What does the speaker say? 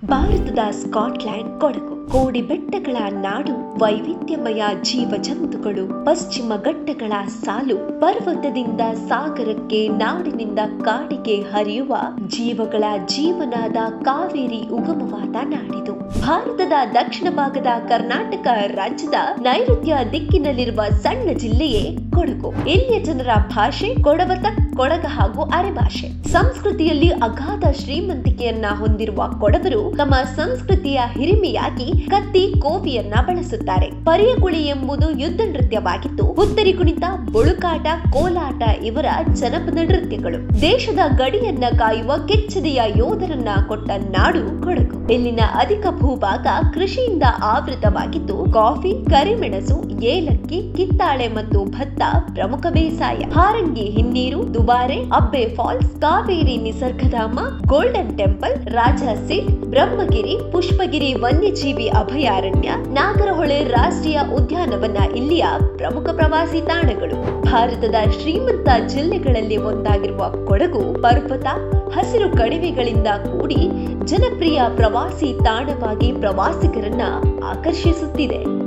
ಭಾರತದ ಸ್ಕಾಟ್ಲ್ಯಾಂಡ್ ಕೊಡಗು ಕೋಡಿ ಬೆಟ್ಟಗಳ ನಾಡು, ವೈವಿಧ್ಯಮಯ ಜೀವ ಜಂತುಗಳು, ಪಶ್ಚಿಮ ಘಟ್ಟಗಳ ಸಾಲು, ಪರ್ವತದಿಂದ ಸಾಗರಕ್ಕೆ, ನಾಡಿನಿಂದ ಕಾಡಿಗೆ ಹರಿಯುವ ಜೀವಗಳ ಜೀವನದ ಕಾವೇರಿ ಉಗಮವಾದ ನಾಡಿದು. ಭಾರತದ ದಕ್ಷಿಣ ಭಾಗದ ಕರ್ನಾಟಕ ರಾಜ್ಯದ ನೈಋತ್ಯ ದಿಕ್ಕಿನಲ್ಲಿರುವ ಸಣ್ಣ ಜಿಲ್ಲೆಯೇ ಕೊಡಗು. ಇಲ್ಲಿಯ ಜನರ ಭಾಷೆ ಕೊಡವತಕ್, ಕೊಡಗ ಹಾಗೂ ಅರೆಭಾಷೆ. ಸಂಸ್ಕೃತಿಯಲ್ಲಿ ಅಗಾಧ ಶ್ರೀಮಂತಿಕೆಯನ್ನ ಹೊಂದಿರುವ ಕೊಡವರು ತಮ್ಮ ಸಂಸ್ಕೃತಿಯ ಹಿರಿಮೆಯಾಗಿ ಕತ್ತಿ, ಕೋವಿಯನ್ನ ಬಳಸುತ್ತಾರೆ. ಪರಿಯಕುಳಿ ಎಂಬುದು ಯುದ್ಧ ನೃತ್ಯವಾಗಿದ್ದು, ಹುತ್ತರಿ ಕುಣಿತ, ಬುಳುಕಾಟ, ಕೋಲಾಟ ಇವರ ಜನಪದ ನೃತ್ಯಗಳು. ದೇಶದ ಗಡಿಯನ್ನ ಕಾಯುವ ಕೆಚ್ಚದೆಯ ಯೋಧರನ್ನ ಕೊಟ್ಟ ನಾಡು ಕೊಡಗು. ಇಲ್ಲಿನ ಅಧಿಕ ಭೂಭಾಗ ಕೃಷಿಯಿಂದ ಆವೃತವಾಗಿದ್ದು, ಕಾಫಿ, ಕರಿಮೆಣಸು, ಏಲಕ್ಕಿ, ಕಿತ್ತಾಳೆ ಮತ್ತು ಭತ್ತ ಪ್ರಮುಖ ಬೇಸಾಯ. ಹಾರಂಗಿ ಹಿನ್ನೀರು, Dubare, Abbey falls, Kaveri Nisargadhama, golden temple, Raja seat, Brahmagiri, Pushpagiri ವನ್ಯಜೀವಿ ಅಭಯಾರಣ್ಯ, ನಾಗರಹೊಳೆ ರಾಷ್ಟ್ರೀಯ ಉದ್ಯಾನವನ ಇಲ್ಲಿಯ ಪ್ರಮುಖ ಪ್ರವಾಸಿ ತಾಣಗಳು. ಭಾರತದ ಶ್ರೀಮಂತ ಜಿಲ್ಲೆಗಳಲ್ಲಿ ಒಂದಾಗಿರುವ ಕೊಡಗು ಪರ್ವತ, ಹಸಿರು ಕಣಿವೆಗಳಿಂದ ಕೂಡಿ ಜನಪ್ರಿಯ ಪ್ರವಾಸಿ ತಾಣವಾಗಿ ಪ್ರವಾಸಿಗರನ್ನ ಆಕರ್ಷಿಸುತ್ತಿದೆ.